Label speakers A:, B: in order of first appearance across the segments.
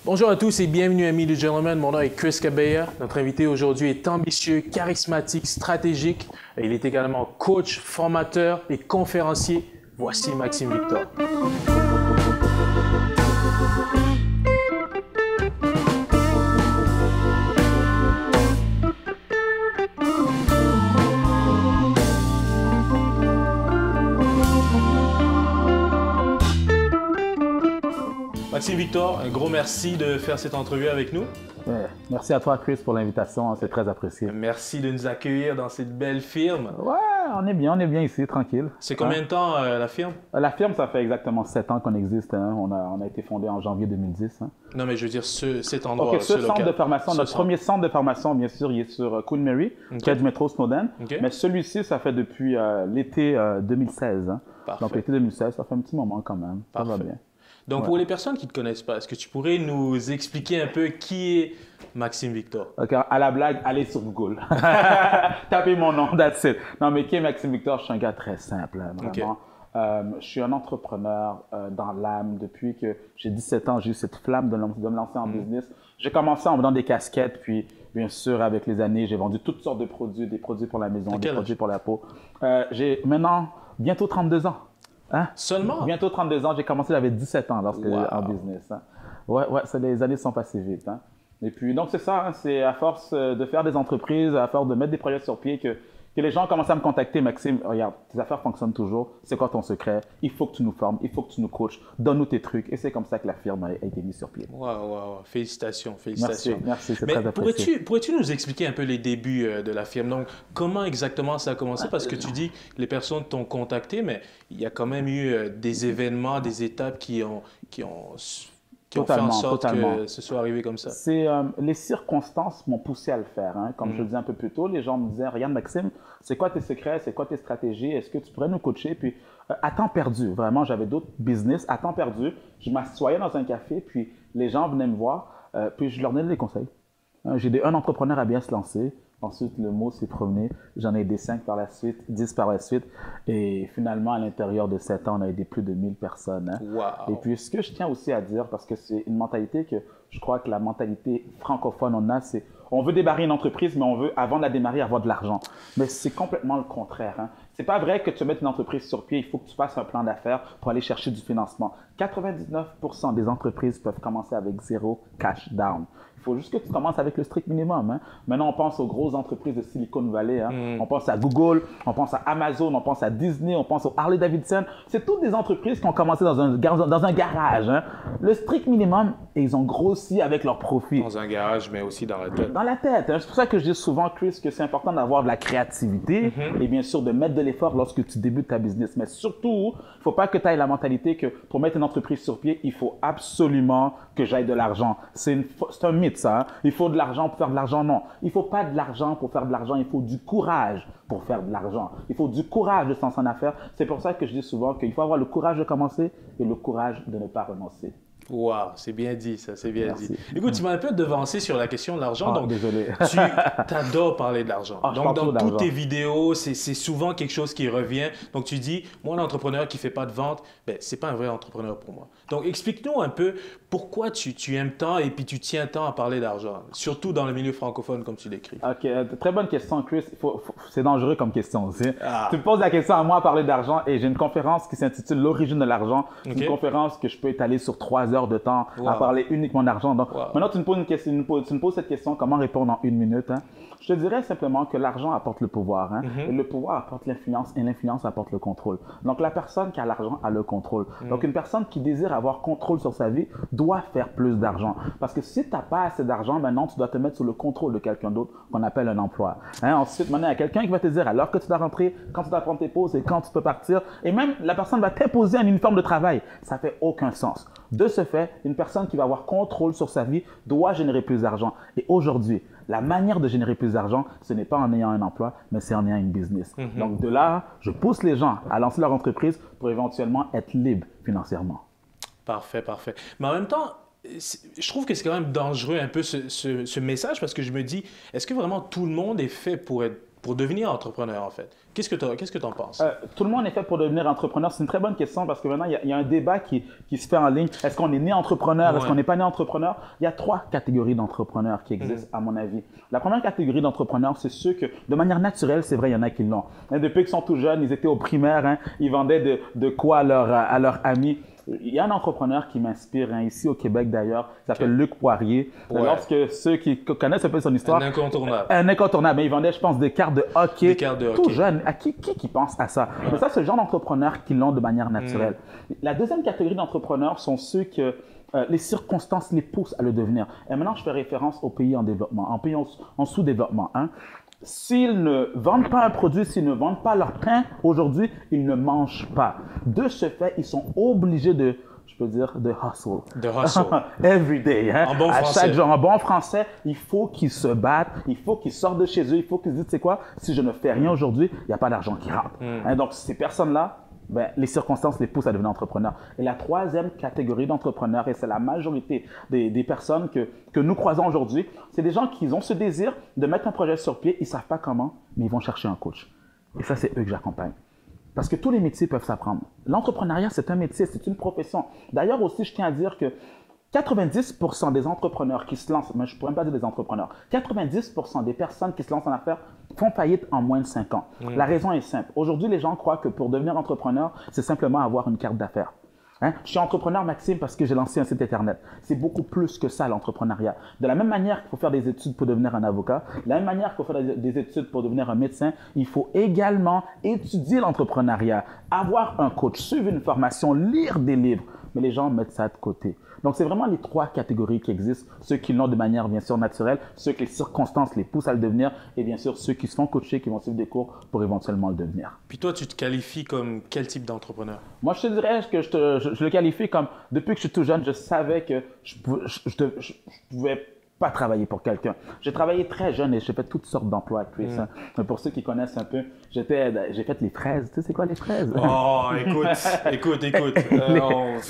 A: Bonjour à tous et bienvenue amis du Gentleman. Mon nom est Chris Cabella. Notre invité aujourd'hui est ambitieux, charismatique, stratégique. Il est également coach, formateur et conférencier. Voici Maxime Victor. Maxime Victor, un gros merci de faire cette entrevue avec nous.
B: Merci à toi, Chris, pour l'invitation. C'est très apprécié.
A: Merci de nous accueillir dans cette belle firme.
B: Ouais, on est bien ici, tranquille.
A: C'est combien de temps la firme?
B: La firme, ça fait exactement 7 ans qu'on existe. Hein. On a été fondé en janvier 2010. Hein.
A: Non, mais je veux dire cet endroit.
B: Okay, ce centre de formation, notre premier centre de formation, bien sûr, il est sur Queen Mary, près du métro Snowden. Mais celui-ci, ça fait depuis l'été 2016. Hein. Donc l'été 2016, ça fait un petit moment quand même. Ça va bien.
A: Donc, pour les personnes qui ne te connaissent pas, est-ce que tu pourrais nous expliquer un peu qui est Maxime Victor?
B: Ok, à la blague, allez sur Google. Tapez mon nom, that's it. Non, mais qui est Maxime Victor? Je suis un gars très simple, hein, vraiment. Je suis un entrepreneur dans l'âme. Depuis que j'ai 17 ans, j'ai eu cette flamme de me lancer en business. J'ai commencé en vendant des casquettes, puis bien sûr, avec les années, j'ai vendu toutes sortes de produits, des produits pour la maison, des produits pour la peau. J'ai maintenant bientôt 32 ans. Hein?
A: Seulement?
B: Bientôt 32 ans. J'ai commencé, j'avais 17 ans lorsque en business. Hein. Ouais, les années sont passées vite. Hein. Et puis, donc c'est ça, hein, c'est à force de faire des entreprises, à force de mettre des projets sur pied que les gens commencent à me contacter. Maxime, regarde, tes affaires fonctionnent toujours. C'est quoi ton secret? Il faut que tu nous formes, il faut que tu nous coaches. Donne-nous tes trucs. Et c'est comme ça que la firme a été mise sur pied.
A: Wow. Félicitations.
B: Merci, c'est très apprécié.
A: Pourrais-tu nous expliquer un peu les débuts de la firme? Donc, comment exactement ça a commencé? Parce que tu dis que les personnes t'ont contacté, mais il y a quand même eu des événements, des étapes qui ont fait en sorte que ce soit arrivé comme ça.
B: Les circonstances m'ont poussé à le faire. Hein. Comme je le disais un peu plus tôt, les gens me disaient, regarde Maxime, c'est quoi tes secrets, c'est quoi tes stratégies, est-ce que tu pourrais nous coacher? Puis à temps perdu, vraiment, j'avais d'autres business, à temps perdu, je m'assoyais dans un café, puis les gens venaient me voir, puis je leur donnais des conseils. J'ai aidé un entrepreneur à bien se lancer. Ensuite, le mot s'est promené. J'en ai aidé 5 par la suite, 10 par la suite. Et finalement, à l'intérieur de 7 ans, on a aidé plus de 1000 personnes. Hein.
A: Wow.
B: Et puis, ce que je tiens aussi à dire, parce que c'est une mentalité que je crois que la mentalité francophone, on a, c'est on veut démarrer une entreprise, mais on veut, avant de la démarrer, avoir de l'argent. Mais c'est complètement le contraire. Hein. C'est pas vrai que tu mettes une entreprise sur pied, il faut que tu fasses un plan d'affaires pour aller chercher du financement. 99% des entreprises peuvent commencer avec zéro cash down. Il faut juste que tu commences avec le strict minimum. Hein. Maintenant, on pense aux grosses entreprises de Silicon Valley. Hein. On pense à Google, on pense à Amazon, on pense à Disney, on pense au Harley Davidson. C'est toutes des entreprises qui ont commencé dans un garage. Hein. Le strict minimum, et ils ont grossi avec leurs profits.
A: Dans un garage, mais aussi dans la tête.
B: Dans la tête. Hein. C'est pour ça que je dis souvent, Chris, que c'est important d'avoir de la créativité et bien sûr de mettre de l'effort lorsque tu débutes ta business. Mais surtout, il ne faut pas que tu aies la mentalité que pour mettre une entreprise sur pied, il faut absolument que j'aille de l'argent. C'est un mythe, ça. Hein. Il faut de l'argent pour faire de l'argent. Non. Il ne faut pas de l'argent pour faire de l'argent. Il faut du courage pour faire de l'argent. Il faut du courage de s'en affaire. C'est pour ça que je dis souvent qu'il faut avoir le courage de commencer et le courage de ne pas renoncer.
A: Wow, c'est bien dit, ça, c'est bien dit. Écoute, tu m'as un peu devancé sur la question de l'argent, donc
B: désolé.
A: Tu adores parler de l'argent. Donc, dans toutes tes vidéos, c'est souvent quelque chose qui revient. Donc, tu dis, moi, l'entrepreneur qui ne fait pas de vente, ben, ce n'est pas un vrai entrepreneur pour moi. Donc, explique-nous un peu pourquoi tu aimes tant et puis tu tiens tant à parler d'argent, surtout dans le milieu francophone, comme tu l'écris.
B: OK, très bonne question, Chris. C'est dangereux comme question aussi. Tu me poses la question à moi à parler d'argent et j'ai une conférence qui s'intitule L'origine de l'argent. C'est une conférence que je peux étaler sur 3 heures de temps à parler uniquement d'argent. Donc, maintenant, tu me poses une question, tu me poses cette question, comment répondre en 1 minute? Hein? Je te dirais simplement que l'argent apporte le pouvoir. Hein? Et le pouvoir apporte l'influence et l'influence apporte le contrôle. Donc, la personne qui a l'argent a le contrôle. Donc, une personne qui désire avoir contrôle sur sa vie doit faire plus d'argent. Parce que si tu n'as pas assez d'argent, maintenant, tu dois te mettre sous le contrôle de quelqu'un d'autre qu'on appelle un emploi. Hein? Ensuite, maintenant, il y a quelqu'un qui va te dire à l'heure que tu dois rentrer, quand tu dois prendre tes pauses et quand tu peux partir. Et même, la personne va t'imposer un uniforme de travail. Ça fait aucun sens. De ce fait, une personne qui va avoir contrôle sur sa vie doit générer plus d'argent. Et aujourd'hui, la manière de générer plus d'argent, ce n'est pas en ayant un emploi, mais c'est en ayant une business. Donc de là, je pousse les gens à lancer leur entreprise pour éventuellement être libres financièrement.
A: Parfait. Mais en même temps, je trouve que c'est quand même dangereux un peu ce message parce que je me dis, est-ce que vraiment tout le monde est fait pour être pour devenir entrepreneur, en fait? Qu'est-ce que tu en penses?
B: Tout le monde est fait pour devenir entrepreneur. C'est une très bonne question parce que maintenant, il y a un débat qui se fait en ligne. Est-ce qu'on est né entrepreneur? Est-ce qu'on n'est pas né entrepreneur? Il y a 3 catégories d'entrepreneurs qui existent, à mon avis. La première catégorie d'entrepreneurs, c'est ceux que, de manière naturelle, c'est vrai, il y en a qui l'ont. Depuis qu'ils sont tout jeunes, ils étaient au primaire, ils vendaient de quoi à leurs amis. Il y a un entrepreneur qui m'inspire, ici au Québec d'ailleurs, il s'appelle Luc Poirier. Lorsque ceux qui connaissent un peu son histoire…
A: Un incontournable.
B: Un incontournable. Mais il vendait, je pense, des cartes de hockey.
A: Des cartes de hockey.
B: Tout jeune. À qui pense à ça? Mais ça, c'est le genre d'entrepreneurs qui l'ont de manière naturelle. La deuxième catégorie d'entrepreneurs sont ceux que les circonstances les poussent à le devenir. Et maintenant, je fais référence aux pays en développement, en pays en sous-développement. S'ils ne vendent pas un produit, s'ils ne vendent pas leur pain aujourd'hui, ils ne mangent pas. De ce fait, ils sont obligés de, je peux dire, de hustle.
A: De hustle.
B: Every day.
A: En bon français.
B: Chaque jour, en bon français, il faut qu'ils se battent, il faut qu'ils sortent de chez eux, il faut qu'ils se disent, tu sais quoi, si je ne fais rien aujourd'hui, il n'y a pas d'argent qui rentre. Donc, ces personnes-là, les circonstances les poussent à devenir entrepreneurs. Et la troisième catégorie d'entrepreneurs, et c'est la majorité des personnes que nous croisons aujourd'hui, c'est des gens qui ont ce désir de mettre un projet sur pied, ils ne savent pas comment, mais ils vont chercher un coach. Et ça, c'est eux que j'accompagne. Parce que tous les métiers peuvent s'apprendre. L'entrepreneuriat, c'est un métier, c'est une profession. D'ailleurs aussi, je tiens à dire que 90% des entrepreneurs qui se lancent, mais je ne pourrais pas dire des entrepreneurs, 90% des personnes qui se lancent en affaires font faillite en moins de 5 ans. La raison est simple. Aujourd'hui, les gens croient que pour devenir entrepreneur, c'est simplement avoir une carte d'affaires. Je suis entrepreneur, Maxime, parce que j'ai lancé un site Internet. C'est beaucoup plus que ça, l'entrepreneuriat. De la même manière qu'il faut faire des études pour devenir un avocat, de la même manière qu'il faut faire des études pour devenir un médecin, il faut également étudier l'entrepreneuriat, avoir un coach, suivre une formation, lire des livres. Mais les gens mettent ça de côté. Donc, c'est vraiment les 3 catégories qui existent. Ceux qui l'ont de manière, bien sûr, naturelle, ceux que les circonstances les poussent à le devenir, et bien sûr, ceux qui se font coacher, qui vont suivre des cours pour éventuellement le devenir.
A: Puis toi, tu te qualifies comme quel type d'entrepreneur?
B: Moi, je te dirais que je le qualifie comme, depuis que je suis tout jeune, je savais que je pouvais pas travailler pour quelqu'un. J'ai travaillé très jeune et j'ai fait toutes sortes d'emplois, Chris. Pour ceux qui connaissent un peu, j'ai fait les fraises. Tu sais, c'est quoi les fraises?
A: Oh, écoute.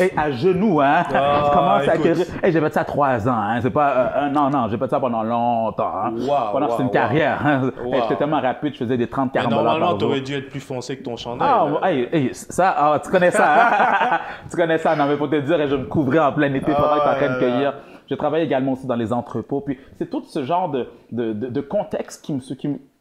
B: Et à genoux, je commence à acquérir. J'ai fait ça 3 ans, c'est pas un an, non, j'ai fait ça pendant longtemps. Pendant une carrière. J'étais tellement rapide, je faisais des 30-40 $ par jour.
A: Normalement, tu aurais dû être plus foncé que ton chandail.
B: Tu connais ça, tu connais ça. Non, mais pour te dire, je me couvrais en plein été pendant que tu es en train de cueillir. Je travaille également aussi dans les entrepôts. Puis c'est tout ce genre de contexte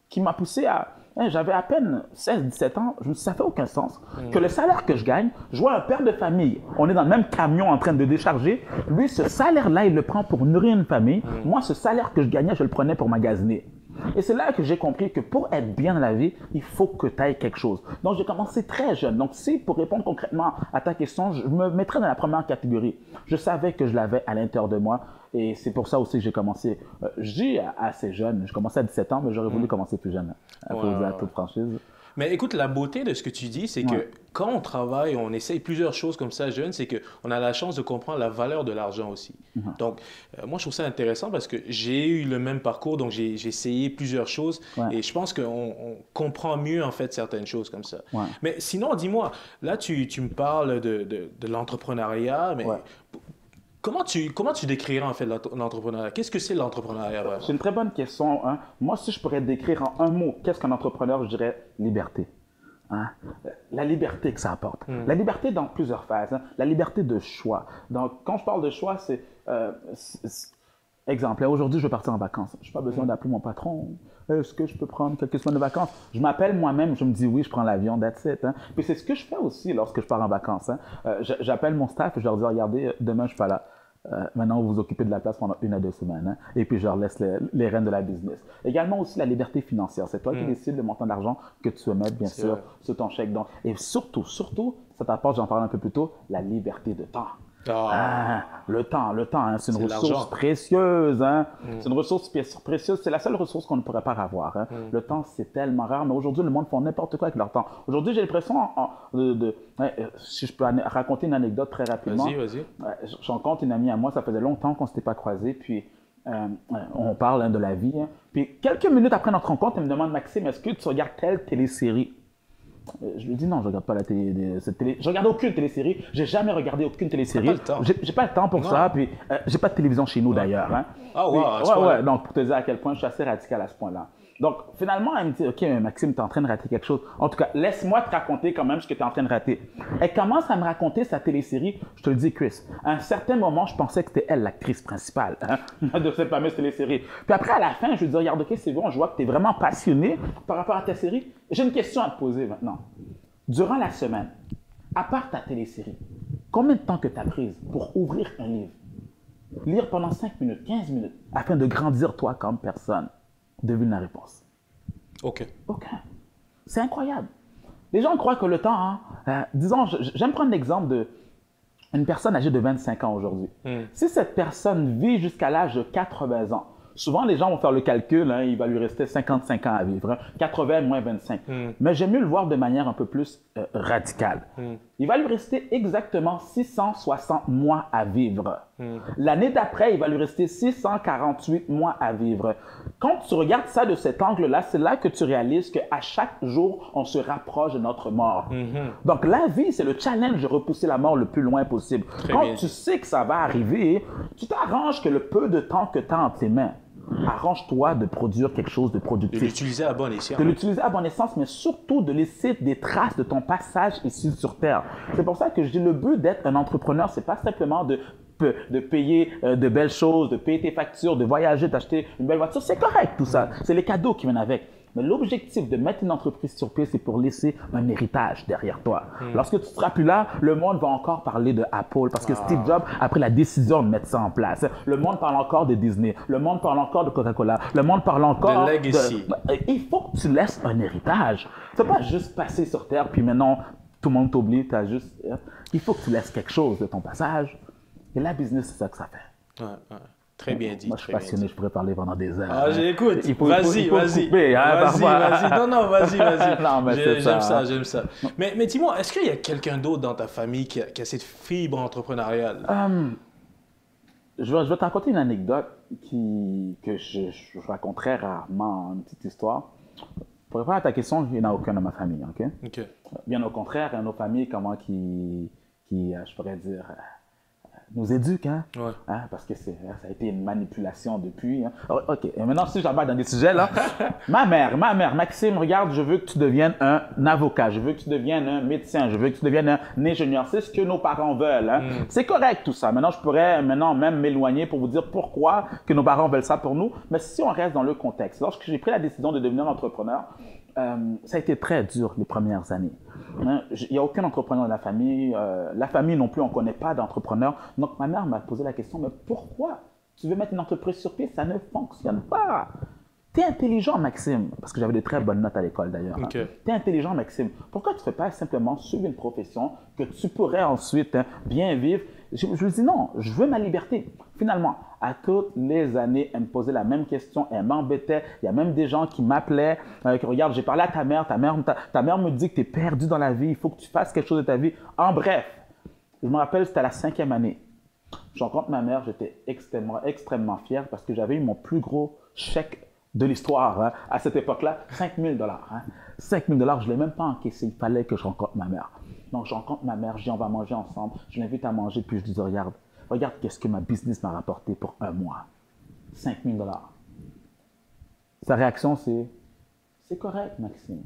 B: qui m'a poussé à… J'avais à peine 16-17 ans, ça ne fait aucun sens que le salaire que je gagne, je vois un père de famille, on est dans le même camion en train de décharger. Lui, ce salaire-là, il le prend pour nourrir une famille. Moi, ce salaire que je gagnais, je le prenais pour magasiner. Et c'est là que j'ai compris que pour être bien dans la vie, il faut que tu ailles quelque chose. Donc, j'ai commencé très jeune. Donc, pour répondre concrètement à ta question, je me mettrais dans la première catégorie. Je savais que je l'avais à l'intérieur de moi. Et c'est pour ça aussi que j'ai commencé, assez jeune. Je commençais à 17 ans, mais j'aurais voulu commencer plus jeune, à toute franchise.
A: Mais écoute, la beauté de ce que tu dis, c'est que quand on travaille, on essaye plusieurs choses comme ça jeune, c'est qu'on a la chance de comprendre la valeur de l'argent aussi. Donc, moi, je trouve ça intéressant parce que j'ai eu le même parcours, donc j'ai essayé plusieurs choses et je pense qu'on comprend mieux, en fait, certaines choses comme ça. Mais sinon, dis-moi, là, tu me parles de l'entrepreneuriat, mais… Comment tu décrirais en fait l'entrepreneuriat? Qu'est-ce que c'est l'entrepreneuriat?
B: C'est une très bonne question. Moi, si je pourrais décrire en un mot, qu'est-ce qu'un entrepreneur, je dirais liberté. La liberté que ça apporte. La liberté dans plusieurs phases. La liberté de choix. Donc, quand je parle de choix, c'est… exemple, aujourd'hui, je veux partir en vacances. Je n'ai pas besoin d'appeler mon patron. Est-ce que je peux prendre quelques semaines de vacances? Je m'appelle moi-même, je me dis oui, je prends l'avion, that's it. Puis c'est ce que je fais aussi lorsque je pars en vacances. J'appelle mon staff et je leur dis, regardez, demain, je ne suis pas là. Maintenant, vous vous occupez de la place pendant 1 à 2 semaines. Et puis, je leur laisse les rênes de la business. Également aussi la liberté financière. C'est toi qui décides le montant d'argent que tu veux mettre, bien sûr, sur ton chèque. Donc, et surtout, ça t'apporte, j'en parlais un peu plus tôt, la liberté de temps. Le temps, c'est une ressource précieuse. C'est une ressource précieuse. C'est la seule ressource qu'on ne pourrait pas avoir. Le temps, c'est tellement rare. Mais aujourd'hui, le monde fait n'importe quoi avec leur temps. Aujourd'hui, j'ai l'impression si je peux raconter une anecdote très rapidement.
A: Vas-y.
B: Je rencontre une amie à moi, ça faisait longtemps qu'on ne s'était pas croisés. Puis, on parle de la vie. Puis, quelques minutes après notre rencontre, elle me demande, Maxime, est-ce que tu regardes telle télésérie? Je lui dis non, je regarde pas je regarde aucune télésérie. J'ai jamais regardé aucune télésérie. J'ai pas le temps pour ça. Puis j'ai pas de télévision chez nous d'ailleurs.
A: Donc
B: pour te dire à quel point je suis assez radical à ce point-là. Donc, finalement, elle me dit, OK, Maxime, tu es en train de rater quelque chose. En tout cas, laisse-moi te raconter quand même ce que tu es en train de rater. Elle commence à me raconter sa télésérie. Je te le dis, Chris, à un certain moment, je pensais que c'était elle l'actrice principale de cette fameuse télésérie. Puis après, à la fin, je lui dis, regarde, OK, c'est bon, je vois que tu es vraiment passionné par rapport à ta série. J'ai une question à te poser maintenant. Durant la semaine, à part ta télésérie, combien de temps que tu as pris pour ouvrir un livre? Lire pendant 5 minutes, 15 minutes, afin de grandir toi comme personne. Devine la réponse.
A: OK.
B: C'est incroyable. Les gens croient que le temps, disons, j'aime prendre l'exemple d'une personne âgée de 25 ans aujourd'hui. Si cette personne vit jusqu'à l'âge de 80 ans, souvent les gens vont faire le calcul, il va lui rester 55 ans à vivre, 80 moins 25. Mais j'aime mieux le voir de manière un peu plus radicale. Il va lui rester exactement 660 mois à vivre. L'année d'après, il va lui rester 648 mois à vivre. Quand tu regardes ça de cet angle-là, c'est là que tu réalises qu'à chaque jour, on se rapproche de notre mort. Donc la vie, c'est le challenge de repousser la mort le plus loin possible. Quand tu sais que ça va arriver, tu t'arranges que le peu de temps que tu as entre tes mains, arrange-toi de produire quelque chose de productif.
A: De l'utiliser à bon escient.
B: De l'utiliser à bon escient, mais surtout de laisser des traces de ton passage ici sur Terre. C'est pour ça que je dis le but d'être un entrepreneur, c'est pas simplement de payer de belles choses, de payer tes factures, de voyager, d'acheter une belle voiture. C'est correct tout ça. C'est les cadeaux qui viennent avec. Mais l'objectif de mettre une entreprise sur pied, c'est pour laisser un héritage derrière toi. Lorsque tu ne seras plus là, le monde va encore parler de Apple parce que Steve Jobs a pris la décision de mettre ça en place. Le monde parle encore de Disney. Le monde parle encore de Coca-Cola. Le monde parle encore
A: de legacy.
B: Il faut que tu laisses un héritage. Tu ne peux pas juste passer sur Terre puis maintenant tout le monde t'oublie. Il faut que tu laisses quelque chose de ton passage. Et la business, c'est ça que ça fait.
A: Très bien dit.
B: Moi, je suis passionné, je pourrais parler pendant des heures.
A: Ah, j'écoute.
B: Vas-y.
A: Vas-y. Non, vas-y.
B: Non, mais
A: j'aime ça. Mais dis-moi, est-ce qu'il y a quelqu'un d'autre dans ta famille qui a cette fibre entrepreneuriale?
B: Je vais te raconter une anecdote que je raconterai rarement, une petite histoire. Pour répondre à ta question, il n'y en a aucun dans ma famille, OK? Bien au contraire, il y a nos familles qui je pourrais dire, nous éduquent, parce que ça a été une manipulation depuis. OK, et maintenant, si j'embarque dans des sujets, là, ma mère, Maxime, regarde, je veux que tu deviennes un avocat, je veux que tu deviennes un médecin, je veux que tu deviennes un ingénieur. C'est ce que nos parents veulent. C'est correct tout ça. Maintenant, je pourrais même m'éloigner pour vous dire pourquoi que nos parents veulent ça pour nous. Mais si on reste dans le contexte, lorsque j'ai pris la décision de devenir entrepreneur, ça a été très dur les premières années. Il n'y a aucun entrepreneur dans la famille. La famille non plus, on ne connaît pas d'entrepreneur. Donc, ma mère m'a posé la question, mais pourquoi tu veux mettre une entreprise sur pied? Ça ne fonctionne pas. Tu es intelligent, Maxime. Parce que j'avais de très bonnes notes à l'école, d'ailleurs. Tu es intelligent, Maxime. Pourquoi tu ne fais pas simplement suivre une profession que tu pourrais ensuite bien vivre? Je lui dis non, je veux ma liberté. Finalement, à toutes les années, elle me posait la même question, elle m'embêtait. Il y a même des gens qui m'appelaient, qui regarde, j'ai parlé à ta mère me dit que tu es perdu dans la vie, il faut que tu fasses quelque chose de ta vie. En bref, je me rappelle, c'était à la 5e année. Je rencontre ma mère, j'étais extrêmement fier parce que j'avais eu mon plus gros chèque de l'histoire à cette époque-là, 5 000 $. 5 000 $, je ne l'ai même pas encaissé, il fallait que je rencontre ma mère. Donc, je rencontre ma mère, je dis on va manger ensemble, je l'invite à manger, puis je dis regarde qu'est-ce que ma business m'a rapporté pour un mois. 5 000 $. Sa réaction, c'est correct, Maxime.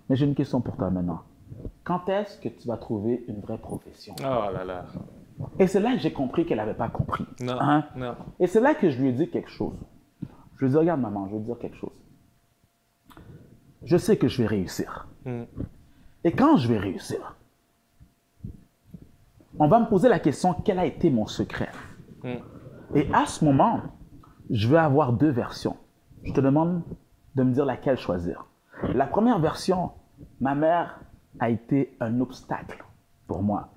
B: Mais j'ai une question pour toi maintenant. Quand est-ce que tu vas trouver une vraie profession?
A: Oh là là.
B: Et c'est là que j'ai compris qu'elle n'avait pas compris.
A: Non.
B: Et c'est là que je lui ai dit quelque chose. Je lui ai dit, regarde maman, je vais te dire quelque chose. Je sais que je vais réussir. Et quand je vais réussir, on va me poser la question, quel a été mon secret? Et à ce moment, je vais avoir 2 versions. Je te demande de me dire laquelle choisir. La première version, ma mère a été un obstacle pour moi.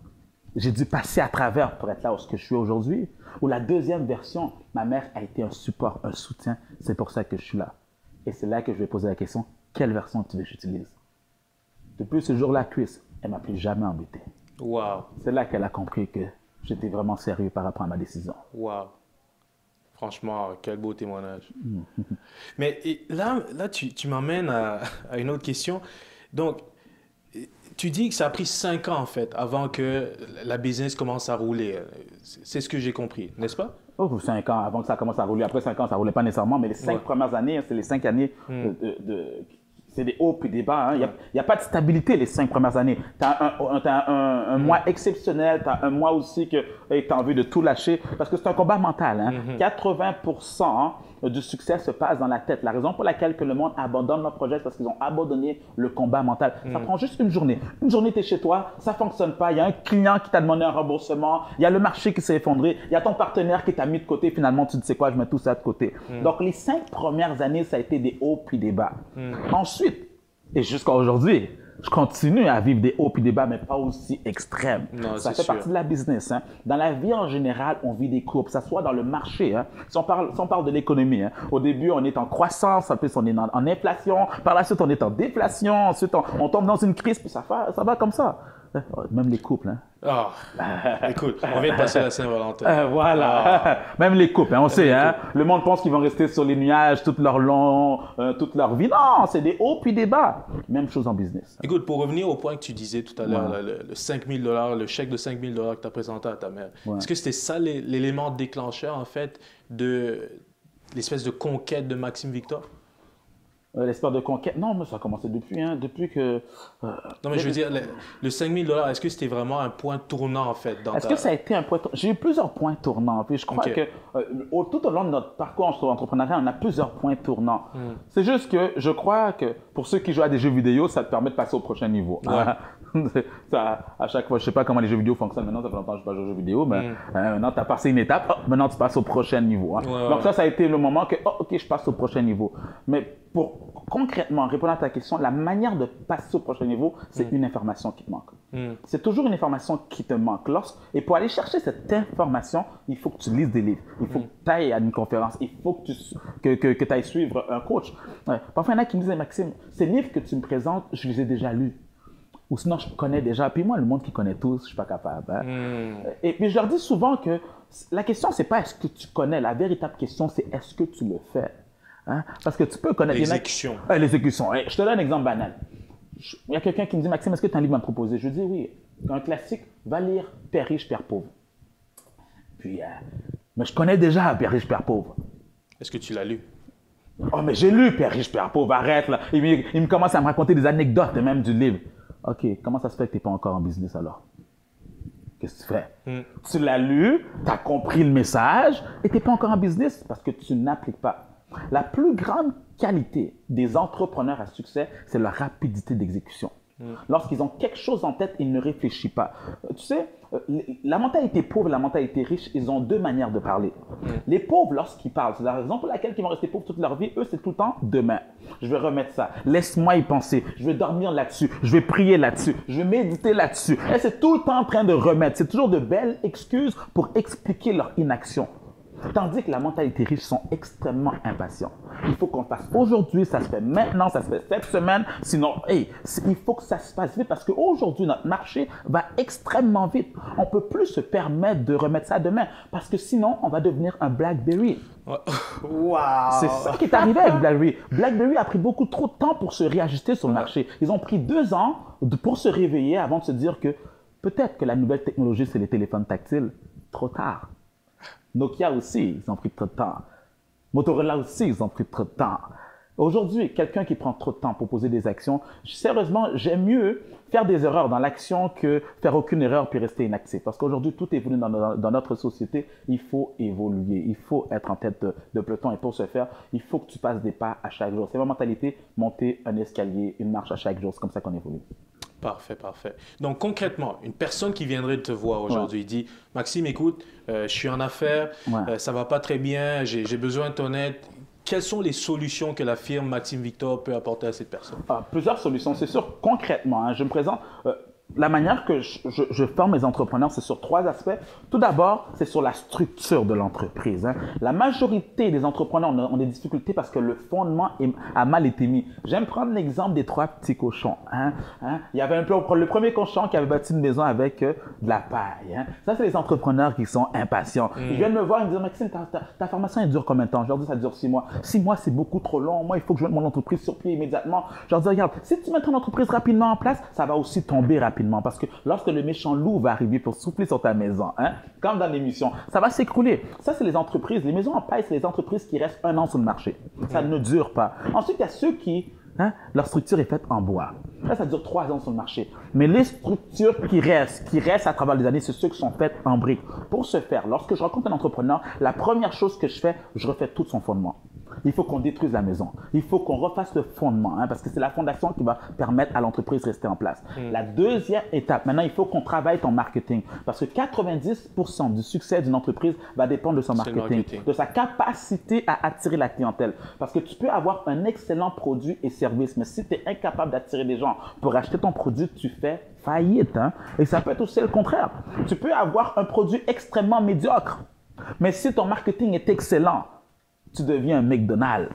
B: J'ai dû passer à travers pour être là où je suis aujourd'hui. Ou la deuxième version, ma mère a été un support, un soutien. C'est pour ça que je suis là. Et c'est là que je vais poser la question, quelle version tu veux que j'utilise? Depuis ce jour-là, Chris, elle ne m'a plus jamais embêté.
A: Wow.
B: C'est là qu'elle a compris que j'étais vraiment sérieux par rapport à ma décision.
A: Wow. Franchement, quel beau témoignage. Mais là tu m'emmènes à une autre question. Donc, tu dis que ça a pris 5 ans, en fait, avant que la business commence à rouler. C'est ce que j'ai compris, n'est-ce pas?
B: Oh, 5 ans avant que ça commence à rouler. Après 5 ans, ça ne roulait pas nécessairement, mais les 5 premières années, c'est les 5 années c'est des hauts puis des bas. Il n'y a pas de stabilité les 5 premières années. Tu as un mois exceptionnel, tu as un mois aussi que tu as envie de tout lâcher parce que c'est un combat mental. 80% du succès se passe dans la tête. La raison pour laquelle que le monde abandonne leur projet, c'est parce qu'ils ont abandonné le combat mental. Ça prend juste une journée. Une journée, tu es chez toi, ça ne fonctionne pas. Il y a un client qui t'a demandé un remboursement. Il y a le marché qui s'est effondré. Il y a ton partenaire qui t'a mis de côté. Finalement, tu te sais quoi, je mets tout ça de côté. Donc, les 5 premières années, ça a été des hauts puis des bas. Ensuite, et jusqu'à aujourd'hui, je continue à vivre des hauts puis des bas, mais pas aussi extrêmes.
A: Non,
B: ça fait partie de la business. Dans la vie en général, on vit des courbes, que ce soit dans le marché. Si on parle de l'économie, au début, on est en croissance, après, on est en inflation, par la suite, on est en déflation, ensuite, on tombe dans une crise, puis ça va comme ça. Même les couples.
A: Écoute, on vient de passer la Saint-Valentin.
B: Voilà. Même les couples, on sait. Le monde pense qu'ils vont rester sur les nuages toute leur vie. Non, c'est des hauts puis des bas. Même chose en business.
A: Écoute, pour revenir au point que tu disais tout à l'heure, le 5 000 $, le chèque de 5 000 $ que tu as présenté à ta mère, est-ce que c'était ça l'élément déclencheur, en fait, de l'espèce de conquête de Maxime Victor?
B: L'espère de conquête. Non, mais ça a commencé depuis que...
A: non, mais je veux dire, le 5 000 $, est-ce que c'était vraiment un point tournant, en fait?
B: Est-ce que ça a été un point tournant? J'ai eu plusieurs points tournants. Puis je crois que tout au long de notre parcours entrepreneurial, on a plusieurs points tournants. C'est juste que je crois que pour ceux qui jouent à des jeux vidéo, ça te permet de passer au prochain niveau. Ça, à chaque fois, je ne sais pas comment les jeux vidéo fonctionnent. Maintenant, ça fait longtemps que je ne joue pas aux jeux vidéo, mais maintenant, tu as passé une étape. Maintenant, tu passes au prochain niveau. Donc ça a été le moment que, OK, je passe au prochain niveau. Mais pour concrètement répondre à ta question, la manière de passer au prochain niveau, c'est une information qui te manque. C'est toujours une information qui te manque. Et pour aller chercher cette information, il faut que tu lises des livres. Il faut que tu ailles à une conférence. Il faut que tu ailles suivre un coach. Parfois, il y en a qui me disent, Maxime, ces livres que tu me présentes, je les ai déjà lus. Ou sinon, je connais déjà. Puis moi, le monde qui connaît tous, je ne suis pas capable. Et puis, je leur dis souvent que la question, ce n'est pas est-ce que tu connais. La véritable question, c'est est-ce que tu le fais. Parce que tu peux connaître...
A: L'exécution.
B: L'exécution. Je te donne un exemple banal. Il y a quelqu'un qui me dit, Maxime, est-ce que tu as un livre à me proposer? Je dis oui. Un classique, va lire Père riche, Père pauvre. Puis, mais je connais déjà Père riche, Père pauvre.
A: Est-ce que tu l'as lu?
B: Oh, mais j'ai lu Père riche, Père pauvre. Arrête là. Il me commence à me raconter des anecdotes même du livre. OK, comment ça se fait que tu n'es pas encore en business alors? Qu'est-ce que tu fais? Tu l'as lu, tu as compris le message et tu n'es pas encore en business parce que tu n'appliques pas. La plus grande qualité des entrepreneurs à succès, c'est leur rapidité d'exécution. Lorsqu'ils ont quelque chose en tête, ils ne réfléchissent pas. Tu sais, la mentalité pauvre et la mentalité riche, ils ont deux manières de parler. Les pauvres, lorsqu'ils parlent, c'est la raison pour laquelle ils vont rester pauvres toute leur vie. Eux, c'est tout le temps demain. Je vais remettre ça. Laisse-moi y penser. Je vais dormir là-dessus. Je vais prier là-dessus. Je vais méditer là-dessus. Et c'est tout le temps en train de remettre. C'est toujours de belles excuses pour expliquer leur inaction. Tandis que la mentalité riche sont extrêmement impatients. Il faut qu'on le fasse aujourd'hui, ça se fait maintenant, ça se fait cette semaine. Sinon, il faut que ça se passe vite parce qu'aujourd'hui, notre marché va extrêmement vite. On ne peut plus se permettre de remettre ça demain parce que sinon, on va devenir un BlackBerry.
A: Wow.
B: C'est ça qui est arrivé avec BlackBerry. BlackBerry a pris beaucoup trop de temps pour se réajuster sur le marché. Ils ont pris 2 ans pour se réveiller avant de se dire que peut-être que la nouvelle technologie, c'est les téléphones tactiles. Trop tard. Nokia aussi, ils ont pris trop de temps. Motorola aussi, ils ont pris trop de temps. Aujourd'hui, quelqu'un qui prend trop de temps pour poser des actions, sérieusement, j'aime mieux faire des erreurs dans l'action que faire aucune erreur puis rester inactif. Parce qu'aujourd'hui, tout évolue dans notre société. Il faut évoluer. Il faut être en tête de peloton. Et pour ce faire, il faut que tu passes des pas à chaque jour. C'est ma mentalité, monter un escalier, une marche à chaque jour. C'est comme ça qu'on évolue.
A: Parfait, parfait. Donc, concrètement, une personne qui viendrait te voir aujourd'hui dit « Maxime, écoute, je suis en affaires, ça ne va pas très bien, j'ai besoin de ton aide. » Quelles sont les solutions que la firme Maxime Victor peut apporter à cette personne?
B: Plusieurs solutions. C'est sûr, concrètement, je me présente... La manière que je forme mes entrepreneurs, c'est sur 3 aspects. Tout d'abord, c'est sur la structure de l'entreprise. La majorité des entrepreneurs ont des difficultés parce que le fondement a mal été mis. J'aime prendre l'exemple des 3 petits cochons. Il y avait le premier cochon qui avait bâti une maison avec de la paille. Ça, c'est les entrepreneurs qui sont impatients. Ils viennent me voir et me disent « Maxime, ta formation, elle dure combien de temps? » Je leur dis « Ça dure 6 mois. 6 mois, c'est beaucoup trop long. Moi, il faut que je mette mon entreprise sur pied immédiatement. » Je leur dis « Regarde, si tu mets ton entreprise rapidement en place, ça va aussi tomber rapidement. rapidement. Parce que lorsque le méchant loup va arriver pour souffler sur ta maison, hein, comme dans l'émission, ça va s'écrouler. Ça, c'est les entreprises. Les maisons en paille, c'est les entreprises qui restent 1 an sur le marché. Ça ne dure pas. Ensuite, il y a ceux qui, leur structure est faite en bois. Là, ça dure 3 ans sur le marché. Mais les structures qui restent à travers les années, c'est ceux qui sont faites en briques. Pour ce faire, lorsque je rencontre un entrepreneur, la première chose que je fais, je refais tout son fondement. Il faut qu'on détruise la maison. Il faut qu'on refasse le fondement, hein, parce que c'est la fondation qui va permettre à l'entreprise de rester en place. La deuxième étape, maintenant, il faut qu'on travaille ton marketing, parce que 90% du succès d'une entreprise va dépendre de son marketing, de sa capacité à attirer la clientèle. Parce que tu peux avoir un excellent produit et service, mais si tu es incapable d'attirer des gens pour acheter ton produit, tu fais faillite. Hein? Et ça peut être aussi le contraire. Tu peux avoir un produit extrêmement médiocre, mais si ton marketing est excellent, tu deviens un McDonald's.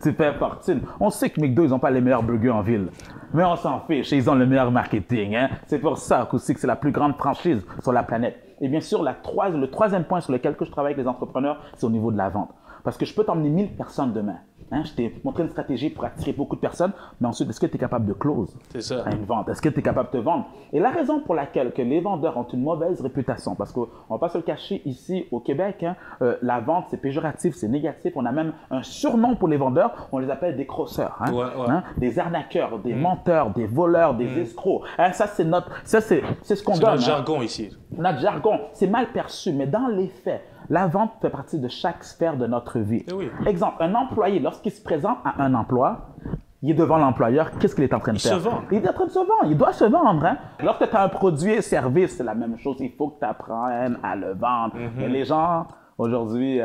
B: Tu fais fortune. On sait que McDo, ils n'ont pas les meilleurs burgers en ville. Mais on s'en fiche. Ils ont le meilleur marketing. Hein? C'est pour ça aussi que c'est la plus grande franchise sur la planète. Et bien sûr, le troisième point sur lequel je travaille avec les entrepreneurs, c'est au niveau de la vente. Parce que je peux t'emmener 1000 personnes demain. Hein, je t'ai montré une stratégie pour attirer beaucoup de personnes, mais ensuite, est-ce que tu es capable de close à une vente? Est-ce que tu es capable de te vendre? Et la raison pour laquelle que les vendeurs ont une mauvaise réputation, parce qu'on ne va pas se le cacher ici au Québec, hein, la vente, c'est péjoratif, c'est négatif. On a même un surnom pour les vendeurs, on les appelle des crosseurs, hein, hein, des arnaqueurs, des menteurs, des voleurs, des escrocs. Hein, ça, c'est ce qu'on donne.
A: C'est notre jargon ici.
B: Notre jargon, c'est mal perçu, mais dans les faits, la vente fait partie de chaque sphère de notre vie.
A: Oui.
B: Exemple, un employé, lorsqu'il se présente à un emploi, il est devant l'employeur, qu'est-ce qu'il est en train de faire?
A: Il se vend.
B: Il est en train de se vendre, il doit se vendre. Hein? Lorsque tu as un produit et service, c'est la même chose, il faut que tu apprennes à le vendre. Mais les gens, aujourd'hui,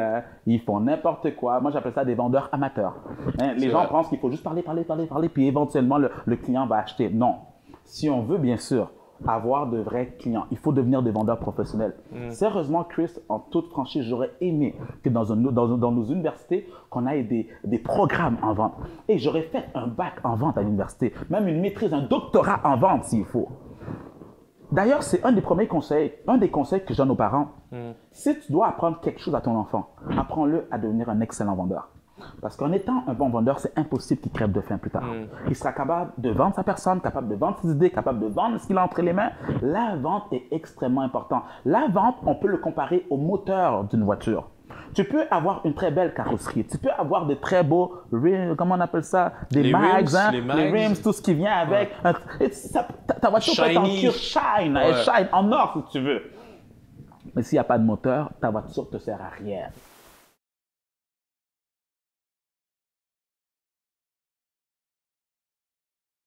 B: ils font n'importe quoi. Moi, j'appelle ça des vendeurs amateurs. Hein? Les gens pensent qu'il faut juste parler, puis éventuellement, le client va acheter. Non. Si on veut, bien sûr, avoir de vrais clients. Il faut devenir des vendeurs professionnels. Sérieusement, Chris, en toute franchise, j'aurais aimé que dans nos universités, qu'on ait des programmes en vente. Et j'aurais fait un bac en vente à l'université, même une maîtrise, un doctorat en vente s'il faut. D'ailleurs, c'est un des premiers conseils, un des conseils que je donne aux parents. Si tu dois apprendre quelque chose à ton enfant, apprends-le à devenir un excellent vendeur. Parce qu'en étant un bon vendeur, c'est impossible qu'il crève de faim plus tard. Il sera capable de vendre sa personne, capable de vendre ses idées, capable de vendre ce qu'il a entre les mains. La vente est extrêmement importante. La vente, on peut le comparer au moteur d'une voiture. Tu peux avoir une très belle carrosserie, tu peux avoir de très beaux rims, comment on appelle ça, des mags, les rims, tout ce qui vient avec. Ta voiture peut être en pure shine, or si tu veux. Mais s'il n'y a pas de moteur, ta voiture te sert à rien.